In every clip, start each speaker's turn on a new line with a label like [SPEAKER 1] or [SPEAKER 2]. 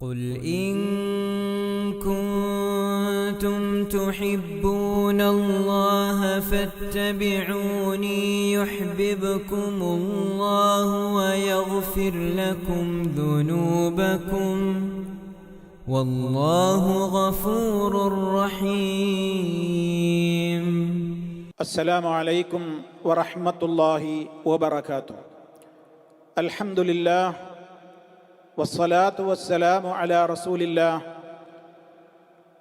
[SPEAKER 1] قل إن كنتم تحبون الله فاتبعوني يحببكم الله ويغفر لكم ذنوبكم والله غفور رحيم.
[SPEAKER 2] السلام عليكم ورحمة الله وبركاته. الحمد لله والصلاة والسلام على رسول الله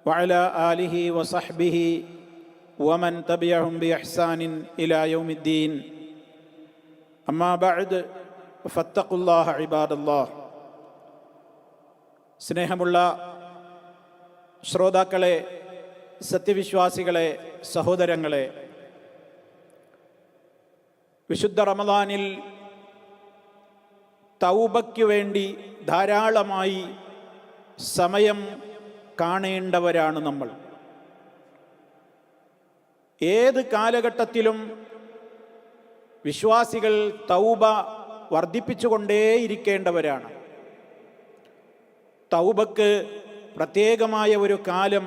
[SPEAKER 2] وعلى آله وصحبه ومن تبعهم بإحسان إلى يوم الدين. أما بعد فاتقوا الله عباد الله. സ്നേഹമുള്ള ശ്രോതാക്കളെ, സത്യവിശ്വാസികളെ, സഹോദരങ്ങളെ, വിശുദ്ധ റമദാനിൽ തൗബയ്ക്ക് വേണ്ടി ധാരാളമായി സമയം കാണേണ്ടവരാണ് നമ്മൾ. ഏത് കാലഘട്ടത്തിലും വിശ്വാസികൾ തൗബ വർദ്ധിപ്പിച്ചുകൊണ്ടേയിരിക്കേണ്ടവരാണ്. തൗബക്ക് പ്രത്യേകമായ ഒരു കാലം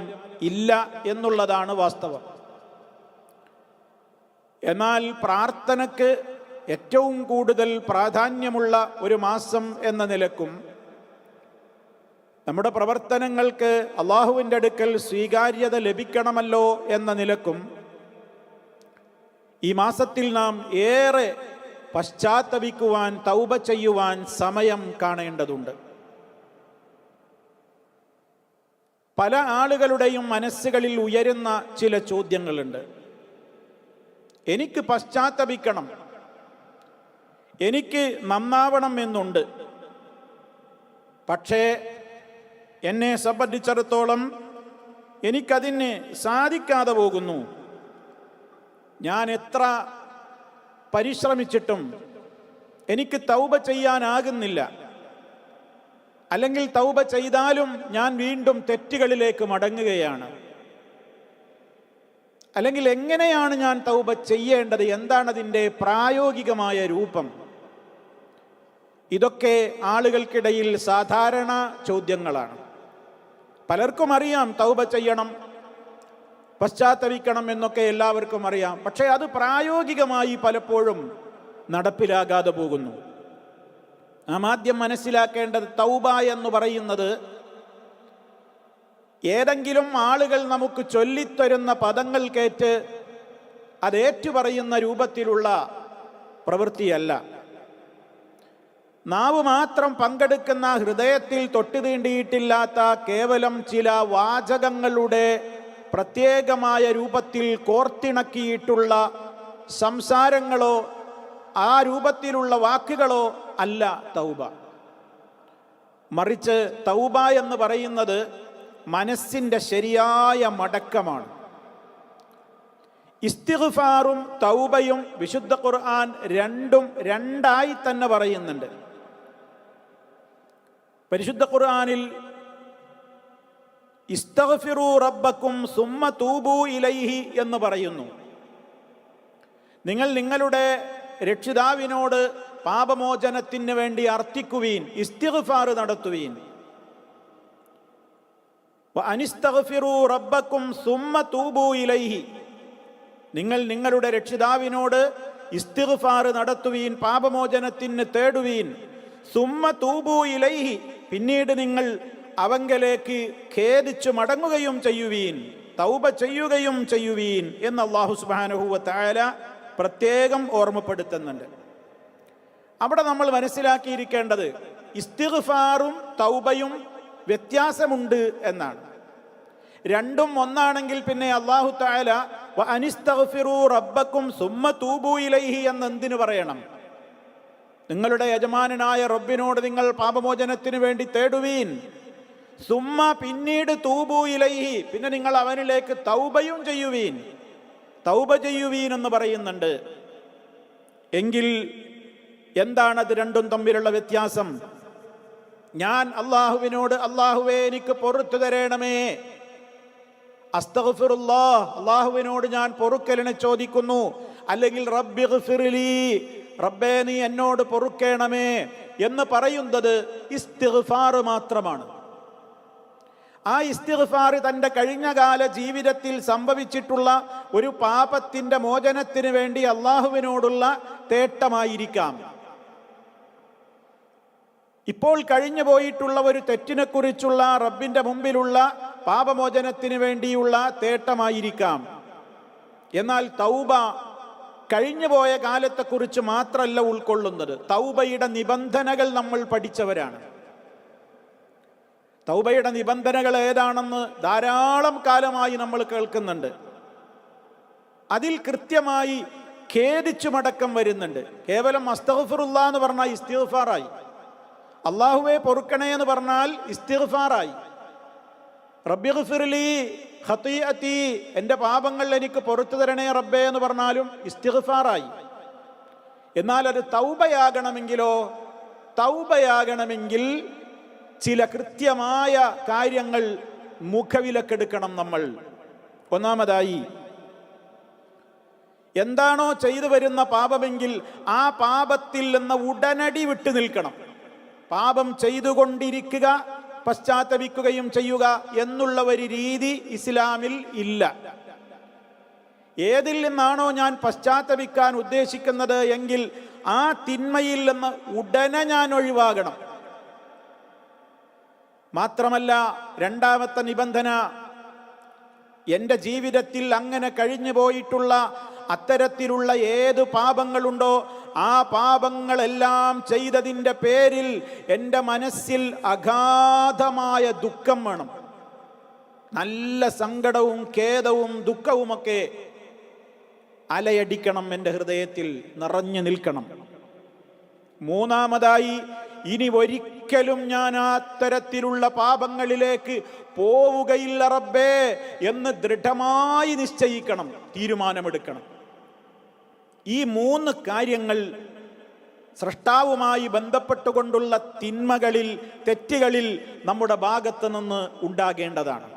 [SPEAKER 2] ഇല്ല എന്നുള്ളതാണ് വാസ്തവം. എന്നാൽ പ്രാർത്ഥനയ്ക്ക് ഏറ്റവും കൂടുതൽ പ്രാധാന്യമുള്ള ഒരു മാസം എന്ന നിലക്കും നമ്മുടെ പ്രവർത്തനങ്ങൾക്ക് അള്ളാഹുവിൻ്റെ അടുക്കൽ സ്വീകാര്യത ലഭിക്കണമല്ലോ എന്ന നിലക്കും ഈ മാസത്തിൽ നാം ഏറെ പശ്ചാത്തപിക്കുവാൻ, തൗബ ചെയ്യുവാൻ സമയം കാണേണ്ടതുണ്ട്. പല ആളുകളുടെയും മനസ്സുകളിൽ ഉയരുന്ന ചില ചോദ്യങ്ങളുണ്ട്. എനിക്ക് പശ്ചാത്തപിക്കണം, എനിക്ക് നന്നാവണം എന്നുണ്ട്. പക്ഷേ എന്നെ സംബന്ധിച്ചിടത്തോളം എനിക്കതിന് സാധിക്കാതെ പോകുന്നു. ഞാൻ എത്ര പരിശ്രമിച്ചിട്ടും എനിക്ക് തൗബ ചെയ്യാനാകുന്നില്ല. അല്ലെങ്കിൽ തൗബ ചെയ്താലും ഞാൻ വീണ്ടും തെറ്റുകളിലേക്ക് മടങ്ങുകയാണ്. അല്ലെങ്കിൽ എങ്ങനെയാണ് ഞാൻ തൗബ ചെയ്യേണ്ടത്? എന്താണതിൻ്റെ പ്രായോഗികമായ രൂപം? ഇതൊക്കെ ആളുകൾക്കിടയിൽ സാധാരണ ചോദ്യങ്ങളാണ്. പലർക്കും അറിയാം തൗബ ചെയ്യണം, പശ്ചാത്തപിക്കണം എന്നൊക്കെ എല്ലാവർക്കും അറിയാം. പക്ഷേ അത് പ്രായോഗികമായി പലപ്പോഴും നടപ്പിലാകാതെ പോകുന്നു. നാം ആദ്യം മനസ്സിലാക്കേണ്ടത്, തൗബ എന്ന് പറയുന്നത് ഏതെങ്കിലും ആളുകൾ നമുക്ക് ചൊല്ലിത്തരുന്ന പദങ്ങൾ കേട്ട് അതേറ്റു പറയുന്ന രൂപത്തിലുള്ള പ്രവൃത്തിയല്ല. നാവ് മാത്രം പങ്കെടുക്കുന്ന, ഹൃദയത്തിൽ തൊട്ടുതീണ്ടിയിട്ടില്ലാത്ത കേവലം ചില വാചകങ്ങളുടെ പ്രത്യേകമായ രൂപത്തിൽ കോർത്തിണക്കിയിട്ടുള്ള സംസാരങ്ങളോ ആ രൂപത്തിലുള്ള വാക്കുകളോ അല്ല തൗബ. മറിച്ച് തൗബ എന്ന് പറയുന്നത് മനസ്സിൻ്റെ ശരിയായ മടക്കമാണ്. ഇസ്തിഗ്ഫാറും തൗബയും വിശുദ്ധ ഖുർആൻ രണ്ടായി തന്നെ പറയുന്നുണ്ട്. പരിശുദ്ധ ഖുർആനിൽ ഇസ്തഗ്ഫിറൂ റബ്ബക്കും സുമ്മ തൂബൂ ഇലൈഹി എന്ന് പറയുന്നു. നിങ്ങൾ നിങ്ങളുടെ രക്ഷിതാവിനോട് പാപമോചനത്തിന് വേണ്ടി അർത്ഥിക്കുവീൻ, ഇസ്തിഗ്ഫാർ നടത്തുവീൻ. അനിസ്തഗ്ഫിറൂ റബ്ബക്കും സുമ്മ തൂബൂ ഇലൈഹി, നിങ്ങൾ നിങ്ങളുടെ രക്ഷിതാവിനോട് ഇസ്തിഗ്ഫാർ നടത്തുവീൻ, പാപമോചനത്തിന് തേടുവീൻ. സുമ്മ തൂബൂ ഇലൈഹി, പിന്നീട് നിങ്ങൾ അവങ്കലേക്ക് ഖേദിച്ചു മടങ്ങുകയും ചെയ്യുവീൻ, തൗബ ചെയ്യുകയും ചെയ്യുവീൻ എന്ന് അല്ലാഹു സുബ്ഹാനഹു വ തആല പ്രത്യേകം ഓർമ്മപ്പെടുത്തുന്നുണ്ട്. അവിടെ നമ്മൾ മനസ്സിലാക്കിയിരിക്കേണ്ടത് ഇസ്തിഗ്ഫാറും തൗബയും വ്യത്യാസമുണ്ട് എന്നാണ്. രണ്ടും ഒന്നാണെങ്കിൽ പിന്നെ അല്ലാഹു തആല അനിസ്തഗ്ഫിറൂ റബ്ബക്കും സുമ്മ തൂബൂ ഇലൈഹി എന്ന് എന്തിനു പറയണം? നിങ്ങളുടെ യജമാനനായ റബ്ബിനോട് നിങ്ങൾ പാപമോചനത്തിന് വേണ്ടി തേടുവീൻ, സുമ്മ പിന്നീട് തൂബൂ ഇലൈഹി, പിന്നെ നിങ്ങൾ അവനിലേക്ക് തൗബയും ചെയ്യുവീൻ, തൗബ ചെയ്യുവീൻ എന്ന് പറയുന്നുണ്ട്. എങ്കിൽ എന്താണത് രണ്ടും തമ്മിലുള്ള വ്യത്യാസം? ഞാൻ അള്ളാഹുവിനോട്, അള്ളാഹുവേ എനിക്ക് പൊറുത്തു തരണമേ, അസ്തഗ്ഫിറുല്ലാഹ്, അള്ളാഹുവിനോട് ഞാൻ പൊറുക്കലിനെ ചോദിക്കുന്നു. അല്ലെങ്കിൽ റബ്ബിഗ്ഫിർലി, റബ്ബേ നീ എന്നോട് പൊറുക്കേണമേ എന്ന് പറയുന്നത് ഇസ്തിഗ്ഫാർ മാത്രമാണ്. ആ ഇസ്തിഗ്ഫാർ തൻ്റെ കഴിഞ്ഞകാല ജീവിതത്തിൽ സംഭവിച്ചിട്ടുള്ള ഒരു പാപത്തിൻ്റെ മോചനത്തിന് വേണ്ടി അള്ളാഹുവിനോടുള്ള തേട്ടമായിരിക്കാം. ഇപ്പോൾ കഴിഞ്ഞു പോയിട്ടുള്ള ഒരു തെറ്റിനെക്കുറിച്ചുള്ള റബ്ബിൻ്റെ മുമ്പിലുള്ള പാപമോചനത്തിന് വേണ്ടിയുള്ള തേട്ടമായിരിക്കാം. എന്നാൽ തൗബ കഴിഞ്ഞുപോയ കാലത്തെക്കുറിച്ച് മാത്രമല്ല ഉൾക്കൊള്ളുന്നത്. തൗബയുടെ നിബന്ധനകൾ നമ്മൾ പഠിച്ചവരാണ്. തൗബയുടെ നിബന്ധനകൾ ഏതാണെന്ന് ധാരാളം കാലമായി നമ്മൾ കേൾക്കുന്നുണ്ട്. അതിൽ കൃത്യമായി ഖേദിച്ചു മടക്കം വരുന്നുണ്ട്. കേവലം അസ്തഗ്ഫിറുല്ലാഹ് എന്ന് പറഞ്ഞാൽ ഇസ്തിഗ്ഫാറായി, അള്ളാഹുവെ പൊറുക്കണേ എന്ന് പറഞ്ഞാൽ ഇസ്തിഗ്ഫാറായി, റബ്ബിഗ്ഫിർലി ഖതീഅതി, എൻ്റെ പാപങ്ങൾ എനിക്ക് പൊറുത്തു തരണേ റബ്ബേ എന്ന് പറഞ്ഞാലും ഇസ്തിഗ്ഫാറായി. എന്നാൽ അത് തൗബയാകണമെങ്കിലോ, തൗബയാകണമെങ്കിൽ ചില കൃത്യമായ കാര്യങ്ങൾ മുഖവിലക്കെടുക്കണം നമ്മൾ. ഒന്നാമതായി, എന്താണോ ചെയ്തു വരുന്ന പാപമെങ്കിൽ ആ പാപത്തിൽ നിന്ന് ഉടനടി വിട്ടു നിൽക്കണം. പാപം ചെയ്തുകൊണ്ടിരിക്കുക, പശ്ചാത്തപിക്കുകയും ചെയ്യുക എന്നുള്ള ഒരു രീതി ഇസ്ലാമിൽ ഇല്ല. ഏതിൽ നിന്നാണോ ഞാൻ പശ്ചാത്തപിക്കാൻ ഉദ്ദേശിക്കുന്നത് എങ്കിൽ ആ തിന്മയിൽ നിന്ന് ഉടനെ ഞാൻ ഒഴിവാകണം. മാത്രമല്ല, രണ്ടാമത്തെ നിബന്ധന, എൻ്റെ ജീവിതത്തിൽ അങ്ങനെ കഴിഞ്ഞു പോയിട്ടുള്ള അത്തരത്തിലുള്ള ഏത് പാപങ്ങളുണ്ടോ ആ പാപങ്ങളെല്ലാം ചെയ്തതിൻ്റെ പേരിൽ എൻ്റെ മനസ്സിൽ അഗാധമായ ദുഃഖം വേണം. നല്ല സങ്കടവും ഖേദവും ദുഃഖവുമൊക്കെ അലയടിക്കണം, എൻ്റെ ഹൃദയത്തിൽ നിറഞ്ഞു നിൽക്കണം. മൂന്നാമതായി, ഇനി ഒരിക്കലും ഞാൻ ആ തരത്തിലുള്ള പാപങ്ങളിലേക്ക് പോവുകയില്ല റബ്ബേ എന്ന് ദൃഢമായി നിശ്ചയിക്കണം, തീരുമാനമെടുക്കണം. ഈ മൂന്ന് കാര്യങ്ങൾ സൃഷ്ടാവുമായി ബന്ധപ്പെട്ടുകൊണ്ടുള്ള തിന്മകളിൽ, തെറ്റുകളിൽ നമ്മുടെ ഭാഗത്ത് നിന്ന് ഉണ്ടാകേണ്ടതാണ്.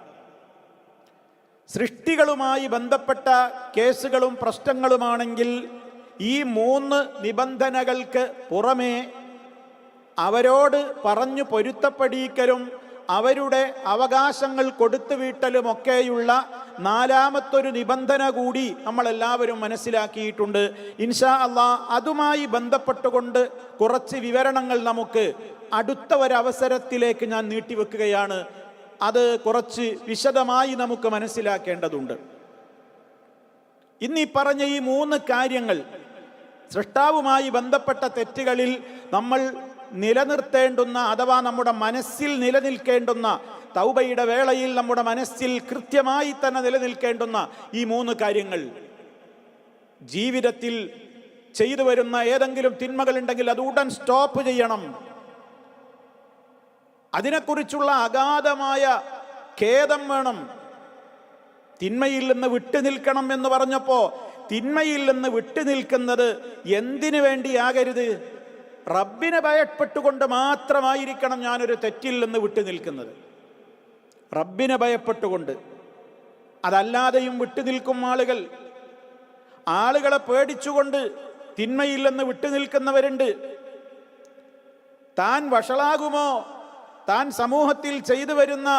[SPEAKER 2] സൃഷ്ടികളുമായി ബന്ധപ്പെട്ട കേസുകളും പ്രശ്നങ്ങളുമാണെങ്കിൽ ഈ മൂന്ന് നിബന്ധനകൾക്ക് പുറമേ അവരോട് പറഞ്ഞു പൊരുത്തപ്പെടിക്കലും അവരുടെ അവകാശങ്ങൾ കൊടുത്തുവീട്ടലുമൊക്കെയുള്ള നാലാമത്തൊരു നിബന്ധന കൂടി നമ്മളെല്ലാവരും മനസ്സിലാക്കിയിട്ടുണ്ട്. ഇൻഷാ അള്ളാഹ് അതുമായി ബന്ധപ്പെട്ടുകൊണ്ട് കുറച്ച് വിവരണങ്ങൾ നമുക്ക് അടുത്ത ഒരവസരത്തിലേക്ക് ഞാൻ നീട്ടിവെക്കുകയാണ്. അത് കുറച്ച് വിശദമായി നമുക്ക് മനസ്സിലാക്കേണ്ടതുണ്ട്. ഇന്നീ പറഞ്ഞ ഈ മൂന്ന് കാര്യങ്ങൾ സൃഷ്ടാവുമായി ബന്ധപ്പെട്ട തെറ്റുകളിൽ നമ്മൾ നിലനിർത്തേണ്ടുന്ന, അഥവാ നമ്മുടെ മനസ്സിൽ നിലനിൽക്കേണ്ടുന്ന, തൗബയുടെ വേളയിൽ നമ്മുടെ മനസ്സിൽ കൃത്യമായി തന്നെ നിലനിൽക്കേണ്ടുന്ന ഈ മൂന്ന് കാര്യങ്ങൾ, ജീവിതത്തിൽ ചെയ്തു വരുന്ന ഏതെങ്കിലും തിന്മകളുണ്ടെങ്കിൽ അത് ഉടൻ സ്റ്റോപ്പ് ചെയ്യണം. അതിനെക്കുറിച്ചുള്ള അഗാധമായ ഖേദം വേണം. തിന്മയിൽ നിന്ന് വിട്ടു നിൽക്കണം എന്ന് പറഞ്ഞപ്പോ തിന്മയിൽ നിന്ന് വിട്ടു നിൽക്കുന്നത് എന്തിനു വേണ്ടിയാകരുത്? റബ്ബിനെ ഭയപ്പെട്ടുകൊണ്ട് മാത്രമായിരിക്കണം ഞാനൊരു തെറ്റിൽ നിന്ന് വിട്ടു നിൽക്കുന്നത്. റബ്ബിനെ ഭയപ്പെട്ടുകൊണ്ട്. അതല്ലാതെയും വിട്ടു നിൽക്കും ആളുകൾ. ആളുകളെ പേടിച്ചുകൊണ്ട് തിന്മയിൽ നിന്ന് വിട്ടു നിൽക്കുന്നവരുണ്ട്. താൻ വഷളാകുമോ, താൻ സമൂഹത്തിൽ ചെയ്തു വരുന്ന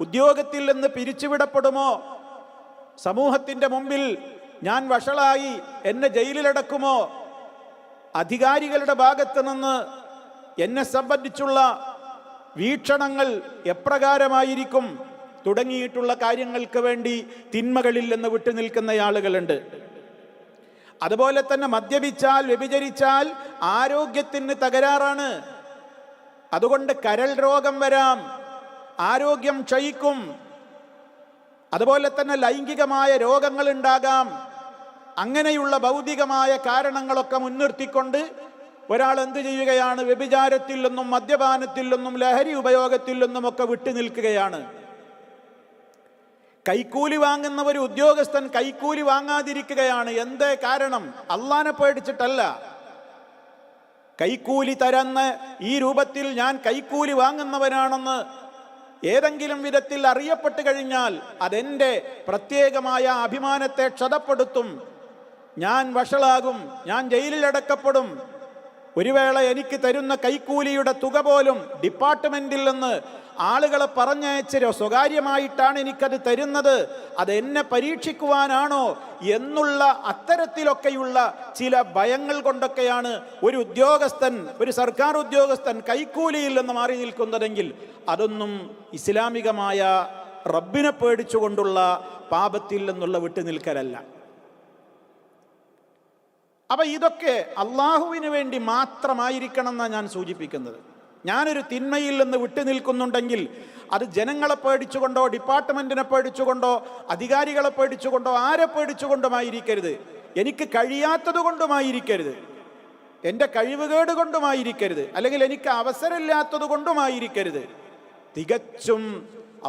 [SPEAKER 2] ഉദ്യോഗത്തിൽ നിന്ന് പിരിച്ചുവിടപ്പെടുമോ, സമൂഹത്തിൻ്റെ മുമ്പിൽ ഞാൻ വഷളായി എന്നെ ജയിലിലടക്കുമോ, അധികാരികളുടെ ഭാഗത്ത് നിന്ന് എന്നെ സംബന്ധിച്ചുള്ള വീക്ഷണങ്ങൾ എപ്രകാരമായിരിക്കും തുടങ്ങിയിട്ടുള്ള കാര്യങ്ങൾക്ക് വേണ്ടി തിന്മകളിൽ നിന്ന് വിട്ടു നിൽക്കുന്ന ആളുകളുണ്ട്. അതുപോലെ തന്നെ മദ്യപിച്ചാൽ, വ്യഭിചരിച്ചാൽ ആരോഗ്യത്തിന് തകരാറാണ്. അതുകൊണ്ട് കരൾ രോഗം വരാം, ആരോഗ്യം ക്ഷയിക്കും. അതുപോലെ തന്നെ ലൈംഗികമായ രോഗങ്ങൾ ഉണ്ടാകാം. അങ്ങനെയുള്ള ഭൗതികമായ കാരണങ്ങളൊക്കെ മുൻനിർത്തിക്കൊണ്ട് ഒരാൾ എന്ത് ചെയ്യുകയാണ്? വ്യഭിചാരത്തിൽ നിന്നും മദ്യപാനത്തിൽ നിന്നും ലഹരി ഉപയോഗത്തിൽ നിന്നുമൊക്കെ വിട്ടു നിൽക്കുകയാണ്. കൈക്കൂലി വാങ്ങുന്ന ഒരു ഉദ്യോഗസ്ഥൻ കൈക്കൂലി വാങ്ങാതിരിക്കുകയാണ്. എന്തേ കാരണം? അള്ളാനെ പേടിച്ചിട്ടല്ല. കൈക്കൂലി തരുന്ന ഈ രൂപത്തിൽ ഞാൻ കൈക്കൂലി വാങ്ങുന്നവനാണെന്ന് ഏതെങ്കിലും വിധത്തിൽ അറിയപ്പെട്ടു കഴിഞ്ഞാൽ അതെൻ്റെ പ്രത്യേകമായ അഭിമാനത്തെ ക്ഷതപ്പെടുത്തും. ഞാൻ വഷളാകും, ഞാൻ ജയിലിലടക്കപ്പെടും. ഒരു വേള എനിക്ക് തരുന്ന കൈക്കൂലിയുടെ തുക പോലും ഡിപ്പാർട്ട്മെന്റിൽ നിന്ന് ആളുകളെ പറഞ്ഞയച്ചോ സ്വകാര്യമായിട്ടാണ് എനിക്കത് തരുന്നത്, അത് എന്നെ പരീക്ഷിക്കുവാനാണോ എന്നുള്ള അത്തരത്തിലൊക്കെയുള്ള ചില ഭയങ്ങൾ കൊണ്ടൊക്കെയാണ് ഒരു ഉദ്യോഗസ്ഥൻ, ഒരു സർക്കാർ ഉദ്യോഗസ്ഥൻ കൈക്കൂലിയിൽ നിന്ന് മാറി നിൽക്കുന്നതെങ്കിൽ അതൊന്നും ഇസ്ലാമികമായ റബ്ബിനെ പേടിച്ചുകൊണ്ടുള്ള പാപത്തിൽ നിന്നുള്ള വിട്ടുനിൽക്കലല്ല. അപ്പൊ ഇതൊക്കെ അള്ളാഹുവിന് വേണ്ടി മാത്രമായിരിക്കണം എന്നാണ് ഞാൻ സൂചിപ്പിക്കുന്നത്. ഞാനൊരു തിന്മയിൽ നിന്ന് വിട്ടുനിൽക്കുന്നുണ്ടെങ്കിൽ അത് ജനങ്ങളെ പേടിച്ചുകൊണ്ടോ ഡിപ്പാർട്ട്മെന്റിനെ പേടിച്ചുകൊണ്ടോ അധികാരികളെ പേടിച്ചുകൊണ്ടോ ആരെ പേടിച്ചുകൊണ്ടുമായിരിക്കരുത്, എനിക്ക് കഴിയാത്തത് കൊണ്ടുമായിരിക്കരുത്, എൻ്റെ കഴിവുകേട് കൊണ്ടുമായിരിക്കരുത്, അല്ലെങ്കിൽ എനിക്ക് അവസരമില്ലാത്തത് കൊണ്ടുമായിരിക്കരുത്. തികച്ചും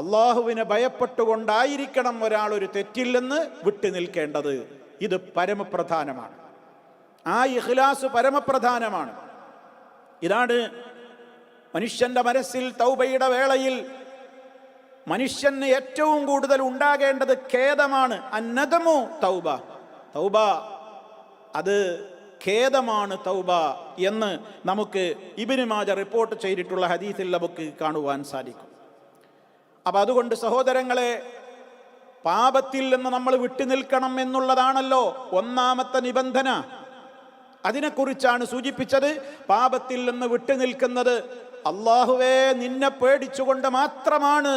[SPEAKER 2] അള്ളാഹുവിനെ ഭയപ്പെട്ടുകൊണ്ടായിരിക്കണം ഒരാൾ ഒരു തെറ്റിൽ നിന്ന് വിട്ടുനിൽക്കേണ്ടത്. ഇത് പരമപ്രധാനമാണ്. ആ ഇഖ്ലാസ് പരമപ്രധാനമാണ്. ഇതാണ് മനുഷ്യന്റെ മനസ്സിൽ തൗബയുടെ വേളയിൽ മനുഷ്യന് ഏറ്റവും കൂടുതൽ ഉണ്ടാകേണ്ടത് ഖേദമാണ്. അന്നദമു തൗബ, തൗബ അത് ഖേദമാണ് തൗബ എന്ന് നമുക്ക് ഇബ്നു മാജ റിപ്പോർട്ട് ചെയ്തിട്ടുള്ള ഹദീസിൽ നമുക്ക് കാണുവാൻ സാധിക്കും. അപ്പൊ അതുകൊണ്ട് സഹോദരങ്ങളെ, പാപത്തിൽ നിന്ന് നമ്മൾ വിട്ടുനിൽക്കണം എന്നുള്ളതാണല്ലോ ഒന്നാമത്തെ നിബന്ധന. അതിനെക്കുറിച്ചാണ് സൂചിപ്പിച്ചത്. പാപത്തിൽ നിന്ന് വിട്ടുനിൽക്കുന്നത് അള്ളാഹുവേ നിന്നെ പേടിച്ചുകൊണ്ട് മാത്രമാണ്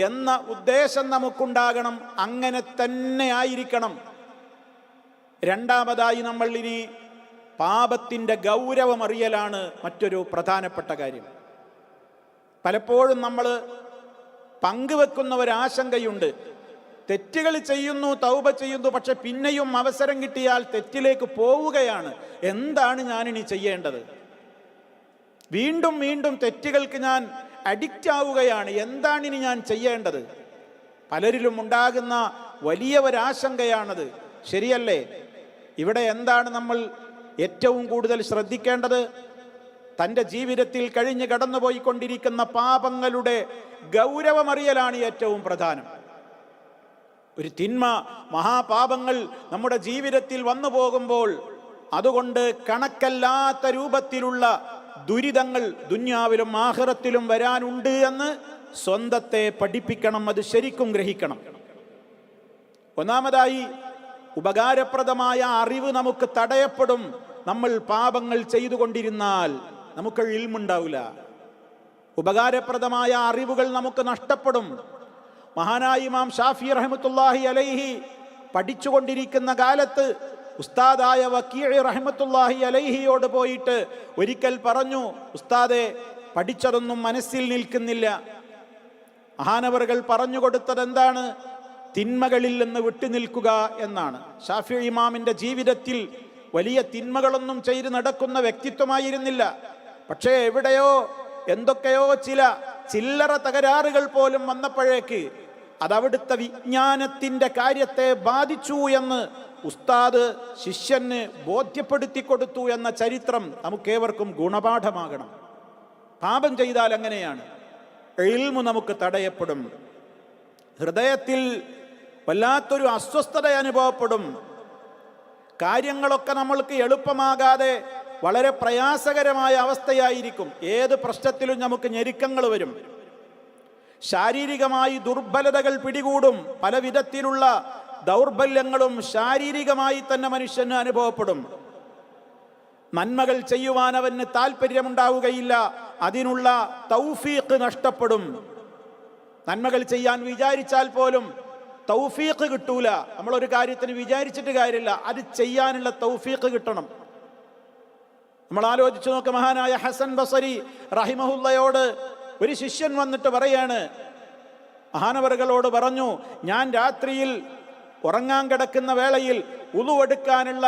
[SPEAKER 2] എന്ന ഉദ്ദേശം നമുക്കുണ്ടാകണം. അങ്ങനെ തന്നെ ആയിരിക്കണം. രണ്ടാമതായി നമ്മൾ ഇനി പാപത്തിൻ്റെ ഗൗരവമറിയലാണ് മറ്റൊരു പ്രധാനപ്പെട്ട കാര്യം. പലപ്പോഴും നമ്മൾ പങ്കുവെക്കുന്ന ഒരാശങ്കയുണ്ട്. തെറ്റുകൾ ചെയ്യുന്നു, തൗബ ചെയ്യുന്നു, പക്ഷെ പിന്നെയും അവസരം കിട്ടിയാൽ തെറ്റിലേക്ക് പോവുകയാണ്. എന്താണ് ഞാനിനി ചെയ്യേണ്ടത്? വീണ്ടും വീണ്ടും തെറ്റുകൾക്ക് ഞാൻ അഡിക്റ്റ് ആവുകയാണ്. എന്താണ് ഇനി ഞാൻ ചെയ്യേണ്ടത്? പലരിലും ഉണ്ടാകുന്ന വലിയ ഒരാശങ്കയാണത്. ശരിയല്ലേ? ഇവിടെ എന്താണ് നമ്മൾ ഏറ്റവും കൂടുതൽ ശ്രദ്ധിക്കേണ്ടത്? തൻ്റെ ജീവിതത്തിൽ കഴിഞ്ഞ് കടന്നുപോയിക്കൊണ്ടിരിക്കുന്ന പാപങ്ങളുടെ ഗൗരവമറിയലാണ് ഏറ്റവും പ്രധാനം. ഒരു തിന്മ, മഹാപാപങ്ങൾ നമ്മുടെ ജീവിതത്തിൽ വന്നു പോകുമ്പോൾ അതുകൊണ്ട് കണക്കല്ലാത്ത രൂപത്തിലുള്ള ദുരിതങ്ങൾ ദുന്യാവിലും ആഖിറത്തിലും വരാനുണ്ട് എന്ന് സ്വന്തത്തെ പഠിപ്പിക്കണം. അത് ശരിക്കും ഗ്രഹിക്കണം. ഒന്നാമതായി, ഉപകാരപ്രദമായ അറിവ് നമുക്ക് തടയപ്പെടും. നമ്മൾ പാപങ്ങൾ ചെയ്തുകൊണ്ടിരുന്നാൽ നമുക്ക് ഇൽമുണ്ടാവില്ല. ഉപകാരപ്രദമായ അറിവുകൾ നമുക്ക് നഷ്ടപ്പെടും. മഹാനായ ഇമാം ഷാഫി റഹ്മത്തുള്ളാഹി അലൈഹി പഠിച്ചുകൊണ്ടിരിക്കുന്ന കാലത്ത് ഉസ്താദായ വക്കീഇ റഹ്മത്തുള്ളാഹി അലൈഹിയോട് പോയിട്ട് ഒരിക്കൽ പറഞ്ഞു, ഉസ്താദെ, പഠിച്ചതൊന്നും മനസ്സിൽ നിൽക്കുന്നില്ല. മഹാനവറുകൾ പറഞ്ഞു കൊടുത്തത് എന്താണ്? തിന്മകളിൽ നിന്ന് വിട്ടുനിൽക്കുക എന്നാണ്. ഷാഫി ഇമാമിൻ്റെ ജീവിതത്തിൽ വലിയ തിന്മകളൊന്നും ചെയ്ത് നടക്കുന്ന വ്യക്തിത്വമായിരുന്നില്ല. പക്ഷേ എവിടെയോ എന്തൊക്കെയോ ചില്ലറ തകരാറുകൾ പോലും വന്നപ്പോഴേക്ക് അതവിടുത്തെ വിജ്ഞാനത്തിൻ്റെ കാര്യത്തെ ബാധിച്ചു എന്ന് ഉസ്താദ് ശിഷ്യന് ബോധ്യപ്പെടുത്തി കൊടുത്തു എന്ന ചരിത്രം നമുക്കേവർക്കും ഗുണപാഠമാകണം. പാപം ചെയ്താൽ അങ്ങനെയാണ്, ഇൽമു നമുക്ക് തടയപ്പെടും. ഹൃദയത്തിൽ വല്ലാത്തൊരു അസ്വസ്ഥത അനുഭവപ്പെടും. കാര്യങ്ങളൊക്കെ നമ്മൾക്ക് എളുപ്പമാകാതെ വളരെ പ്രയാസകരമായ അവസ്ഥയായിരിക്കും. ഏത് പ്രശ്നത്തിലും നമുക്ക് ഞെരുക്കങ്ങൾ വരും. ശാരീരികമായി ദുർബലതകൾ പിടികൂടും. പല വിധത്തിലുള്ള ദൗർബല്യങ്ങളും ശാരീരികമായി തന്നെ മനുഷ്യന് അനുഭവപ്പെടും. നന്മകൾ ചെയ്യുവാൻ അവന് താല്പര്യമുണ്ടാവുകയില്ല. അതിനുള്ള തൗഫീഖ് നഷ്ടപ്പെടും. നന്മകൾ ചെയ്യാൻ വിചാരിച്ചാൽ പോലും തൗഫീഖ് കിട്ടൂല. നമ്മളൊരു കാര്യത്തിന് വിചാരിച്ചിട്ട് കാര്യമില്ല, അത് ചെയ്യാനുള്ള തൗഫീഖ് കിട്ടണം. നമ്മൾ ആലോചിച്ചു നോക്ക്. മഹാനായ ഹസൻ ബസരി റഹിമഹുല്ലയോട് ഒരു ശിഷ്യൻ വന്നിട്ട് പറയാണ്, മഹാനവറുകളോട് പറഞ്ഞു, ഞാൻ രാത്രിയിൽ ഉറങ്ങാൻ കിടക്കുന്ന വേളയിൽ ഉളുവെടുക്കാനുള്ള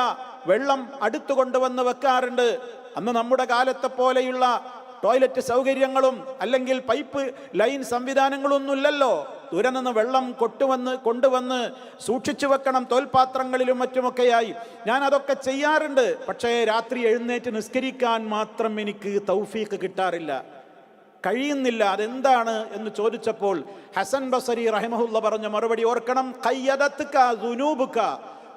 [SPEAKER 2] വെള്ളം അടുത്തു കൊണ്ടുവന്ന് വെക്കാറുണ്ട്. അന്ന് നമ്മുടെ കാലത്തെ പോലെയുള്ള ടോയ്ലറ്റ് സൗകര്യങ്ങളും അല്ലെങ്കിൽ പൈപ്പ് ലൈൻ സംവിധാനങ്ങളൊന്നും ഇല്ലല്ലോ. ദൂരെ നിന്ന് വെള്ളം കൊണ്ടുവന്ന് സൂക്ഷിച്ചു വെക്കണം, തോൽപാത്രങ്ങളിലും മറ്റുമൊക്കെയായി. ഞാൻ അതൊക്കെ ചെയ്യാറുണ്ട്. പക്ഷേ രാത്രി എഴുന്നേറ്റ് നിസ്കരിക്കാൻ മാത്രം എനിക്ക് തൗഫീഖ് കിട്ടാറില്ല, കഴിയുന്നില്ല. അതെന്താണ് എന്ന് ചോദിച്ചപ്പോൾ ഹസൻ ബസരി റഹിമഹുല്ല പറഞ്ഞ മറുപടി ഓർക്കണം. ഖയ്യദത്ക ദുനൂബുക,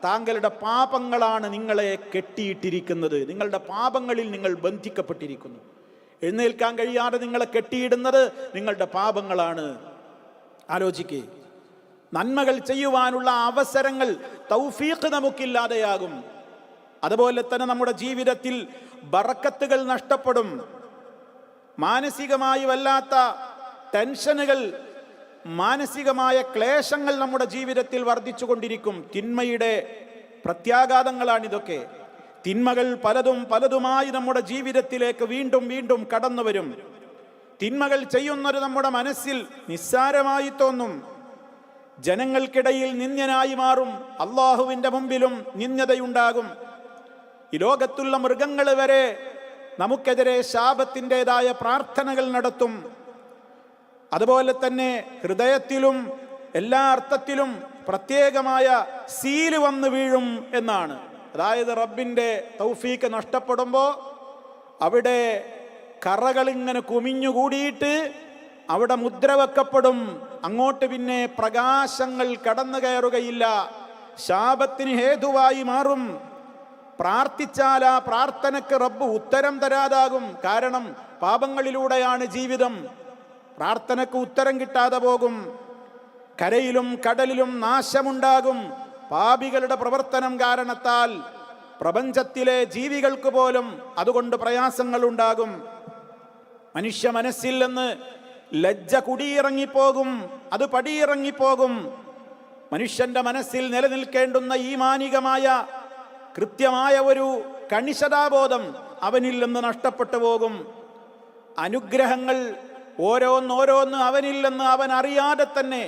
[SPEAKER 2] താങ്കളുടെ പാപങ്ങളാണ് നിങ്ങളെ കെട്ടിയിട്ടിരിക്കുന്നത്. നിങ്ങളുടെ പാപങ്ങളിൽ നിങ്ങൾ ബന്ധിക്കപ്പെട്ടിരിക്കുന്നു. എഴുന്നേൽക്കാൻ കഴിയാതെ നിങ്ങളെ കെട്ടിയിടുന്നത് നിങ്ങളുടെ പാപങ്ങളാണ്. ആലോചിക്കേ, നന്മകൾ ചെയ്യുവാനുള്ള അവസരങ്ങൾ, തൗഫീഖ് നമുക്കില്ലാതെയാകും. അതുപോലെ തന്നെ നമ്മുടെ ജീവിതത്തിൽ ബറക്കത്തുകൾ നഷ്ടപ്പെടും. മാനസികമായി വല്ലാത്ത ടെൻഷനുകൾ, മാനസികമായ ക്ലേശങ്ങൾ നമ്മുടെ ജീവിതത്തിൽ വർദ്ധിച്ചു കൊണ്ടിരിക്കും. തിന്മയുടെ പ്രത്യാഘാതങ്ങളാണിതൊക്കെ. തിന്മകൾ പലതുമായി നമ്മുടെ ജീവിതത്തിലേക്ക് വീണ്ടും വീണ്ടും കടന്നു വരും. തിന്മകൾ ചെയ്യുന്നത് നമ്മുടെ മനസ്സിൽ നിസ്സാരമായി തോന്നും. ജനങ്ങൾക്കിടയിൽ നിന്ദ്യനായി മാറും. അള്ളാഹുവിൻ്റെ മുമ്പിലും നിന്ദ്യതയുണ്ടാകും. ഈ ലോകത്തുള്ള മൃഗങ്ങൾ വരെ നമുക്കെതിരെ ശാപത്തിൻ്റെതായ പ്രാർത്ഥനകൾ നടത്തും. അതുപോലെ തന്നെ ഹൃദയത്തിലും എല്ലാ അർത്ഥത്തിലും പ്രത്യേകമായ സീല് വന്ന് വീഴും എന്നാണ്. അതായത് റബ്ബിൻ്റെ തൗഫീക്ക് നഷ്ടപ്പെടുമ്പോൾ അവിടെ കറകളിങ്ങനെ കുമിഞ്ഞുകൂടിയിട്ട് അവിടെ മുദ്ര വെക്കപ്പെടും. അങ്ങോട്ട് പിന്നെ പ്രകാശങ്ങൾ കടന്നു കയറുകയില്ല. ശാപത്തിന് ഹേതുവായി മാറും. പ്രാർത്ഥിച്ചാൽ ആ പ്രാർത്ഥനയ്ക്ക് റബ്ബ് ഉത്തരം തരാതാകും. കാരണം പാപങ്ങളിലൂടെയാണ് ജീവിതം. പ്രാർത്ഥനയ്ക്ക് ഉത്തരം കിട്ടാതെ പോകും. കരയിലും കടലിലും നാശമുണ്ടാകും. പാപികളുടെ പ്രവർത്തനം കാരണത്താൽ പ്രപഞ്ചത്തിലെ ജീവികൾക്ക് പോലും അതുകൊണ്ട് പ്രയാസങ്ങൾ ഉണ്ടാകും. മനുഷ്യ മനസ്സിൽ നിന്ന് ലജ്ജ കുടിയിറങ്ങിപ്പോകും. അത് പടിയിറങ്ങിപ്പോകും. മനുഷ്യന്റെ മനസ്സിൽ നിലനിൽക്കേണ്ടുന്ന ഈമാനികമായ കൃത്യമായ ഒരു കണിശതാബോധം അവനിൽ നിന്ന് നഷ്ടപ്പെട്ടു പോകും. അനുഗ്രഹങ്ങൾ ഓരോന്നോരോന്ന് അവനിൽ നിന്ന് അവൻ അറിയാതെ തന്നെ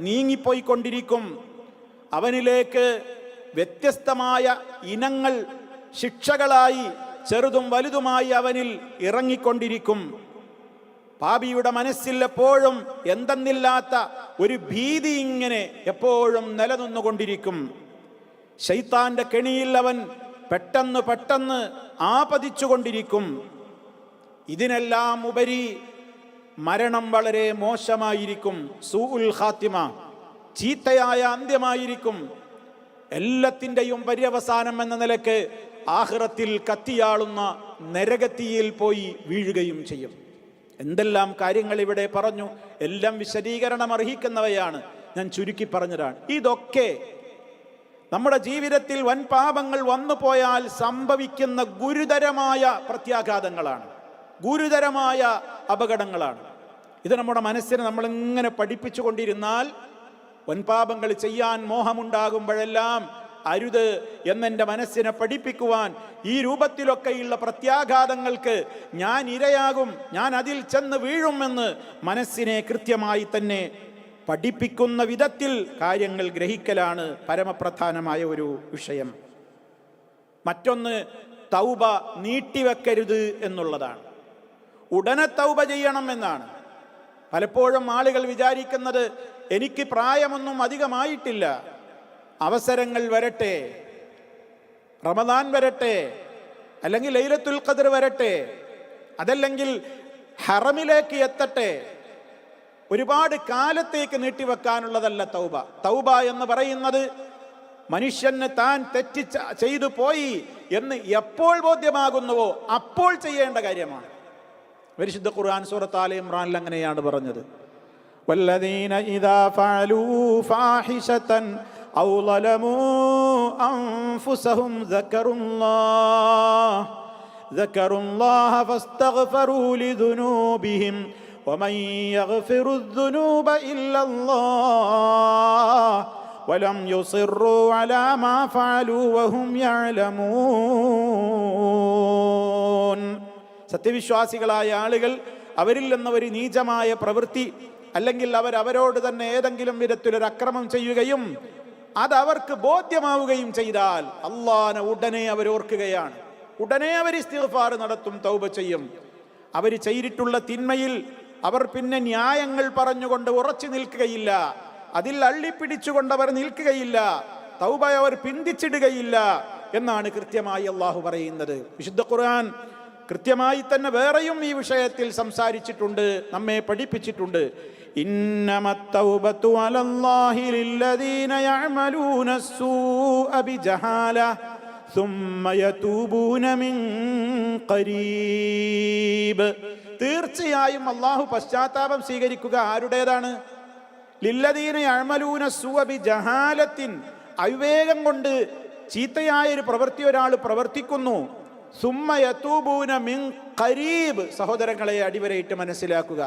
[SPEAKER 2] നീങ്ങിപ്പോയിക്കൊണ്ടിരിക്കും. അവനിലേക്ക് വ്യത്യസ്തമായ ഇനങ്ങൾ ശിക്ഷകളായി ചെറുതും വലുതുമായി അവനിൽ ഇറങ്ങിക്കൊണ്ടിരിക്കും. പാപിയുടെ മനസ്സിൽ എപ്പോഴും എന്തെന്നില്ലാത്ത ഒരു ഭീതി ഇങ്ങനെ എപ്പോഴും നിലനിന്നുകൊണ്ടിരിക്കും. ശൈത്താന്റെ കെണിയിൽ അവൻ പെട്ടെന്ന് ആപതിച്ചുകൊണ്ടിരിക്കും. ഇതിനെല്ലാം ഉപരി മരണം വളരെ മോശമായിരിക്കും. സൂഉൽ ഖാത്തിമ, ചീത്തയായ അന്ത്യമായിരിക്കും. എല്ലാത്തിൻ്റെയും പര്യവസാനം എന്ന നിലക്ക് ആഖിറത്തിൽ കത്തിയാളുന്ന നരകത്തിയിൽ പോയി വീഴുകയും ചെയ്യും. എന്തെല്ലാം കാര്യങ്ങൾ ഇവിടെ പറഞ്ഞു. എല്ലാം വിശദീകരണം അർഹിക്കുന്നവയാണ്. ഞാൻ ചുരുക്കി പറഞ്ഞതാണ്. ഇതൊക്കെ നമ്മുടെ ജീവിതത്തിൽ വൻ പാപങ്ങൾ വന്നു പോയാൽ സംഭവിക്കുന്ന ഗുരുതരമായ പ്രത്യാഘാതങ്ങളാണ്, ഗുരുതരമായ അപകടങ്ങളാണ്. ഇത് നമ്മുടെ മനസ്സിനെ നമ്മളിങ്ങനെ പഠിപ്പിച്ചു കൊണ്ടിരുന്നാൽ വൻപാപങ്ങൾ ചെയ്യാൻ മോഹമുണ്ടാകുമ്പോഴെല്ലാം അരുത് എന്നെൻ്റെ മനസ്സിനെ പഠിപ്പിക്കുവാൻ, ഈ രൂപത്തിലൊക്കെയുള്ള പ്രത്യാഘാതങ്ങൾക്ക് ഞാൻ ഇരയാകും, ഞാൻ അതിൽ ചെന്ന് വീഴുമെന്ന് മനസ്സിനെ കൃത്യമായി തന്നെ പഠിപ്പിക്കുന്ന വിധത്തിൽ കാര്യങ്ങൾ ഗ്രഹിക്കലാണ് പരമപ്രധാനമായ ഒരു വിഷയം. മറ്റൊന്ന്, തൗബ നീട്ടിവെക്കരുത് എന്നുള്ളതാണ്. ഉടനെ തൗബ ചെയ്യണം എന്നാണ്. പലപ്പോഴും ആളുകൾ വിചാരിക്കുന്നത് എനിക്ക് പ്രായമൊന്നും അധികമായിട്ടില്ല, അവസരങ്ങൾ വരട്ടെ, റമദാൻ വരട്ടെ, അല്ലെങ്കിൽ ലൈലത്തുൽ ഖദ്ർ വരട്ടെ, അതല്ലെങ്കിൽ ഹറമിലേക്ക് എത്തട്ടെ, ഒരുപാട് കാലത്തേക്ക് നീട്ടിവെക്കാനുള്ളതല്ല തൗബ. തൗബ എന്ന് പറയുന്നത് മനുഷ്യന് താൻ തെറ്റ് ചെയ്തു പോയി എന്ന് എപ്പോൾ ബോധ്യമാകുന്നുവോ അപ്പോൾ ചെയ്യേണ്ട കാര്യമാണ്. പരിശുദ്ധ ഖുർആൻ സൂറത്ത് ആല ഇംറാനിൽ അങ്ങനെയാണ് പറഞ്ഞത്. വല്ലദീന ഇദാ ഫഅലൂ ഫാഹിശതൻ ഔ ളലമൂ അൻഫുസഹും ദക്കറുല്ലാഹ ഫസ്തഗ്ഫറൂ ലിദുനൂബിഹിം വമൻ യഗ്ഫിറുദ്ദുനൂബ ഇല്ലല്ലാഹ് വലം യുസിറൂ അലാ മാ ഫഅലൂ വഹും യഅലമൂൻ. സത്യവിശ്വാസികളായ ആളുകൾ അവരിൽ നിന്ന് ഒരു നീചമായ പ്രവൃത്തി അല്ലെങ്കിൽ അവരോട് തന്നെ ഏതെങ്കിലും വിധത്തിലൊരു അക്രമം ചെയ്യുകയും അത് അവർക്ക് ബോധ്യമാവുകയും ചെയ്താൽ അള്ളാഹനെ ഉടനെ അവർ ഓർക്കുകയാണ്, ഉടനെ അവർ ഇസ്തിഗ്ഫാർ നടത്തും, തൗബ ചെയ്യും. അവർ ചെയ്തിട്ടുള്ള തിന്മയിൽ അവർ പിന്നെ ന്യായങ്ങൾ പറഞ്ഞുകൊണ്ട് ഉറച്ചു നിൽക്കുകയില്ല, അതിൽ അള്ളിപ്പിടിച്ചുകൊണ്ട് അവർ നിൽക്കുകയില്ല, തൗബ അവർ പിന്തിച്ചിടുകയില്ല എന്നാണ് കൃത്യമായി അള്ളാഹു പറയുന്നത്. വിശുദ്ധ ഖുർആൻ കൃത്യമായി തന്നെ വേറെയും ഈ വിഷയത്തിൽ സംസാരിച്ചിട്ടുണ്ട്, നമ്മെ പഠിപ്പിച്ചിട്ടുണ്ട്. ഇന്നമത്തൗബതു അലല്ലാഹി ലില്ലദീന യഅമലൂന സ്സൂഅ ബിജഹാല സുമ്മ യതൂബൂന മിൻ ഖരീബ്. തീർച്ചയായും അല്ലാഹു പശ്ചാത്താപം സ്വീകരിക്കുക ആരുടേതാണ്? ലില്ലദീന യഅമലൂന സ്സൂഅ ബിജഹാലത്തിൻ, അവിവേകം കൊണ്ട് ചീത്തയായ ഒരു പ്രവൃത്തി ഒരാൾ പ്രവർത്തിക്കുന്നു. സുമ്മ യതൂബൂന മിൻ ഖരീബ്, സഹോദരങ്ങളെ അടിവരയിട്ട് മനസ്സിലാക്കുക.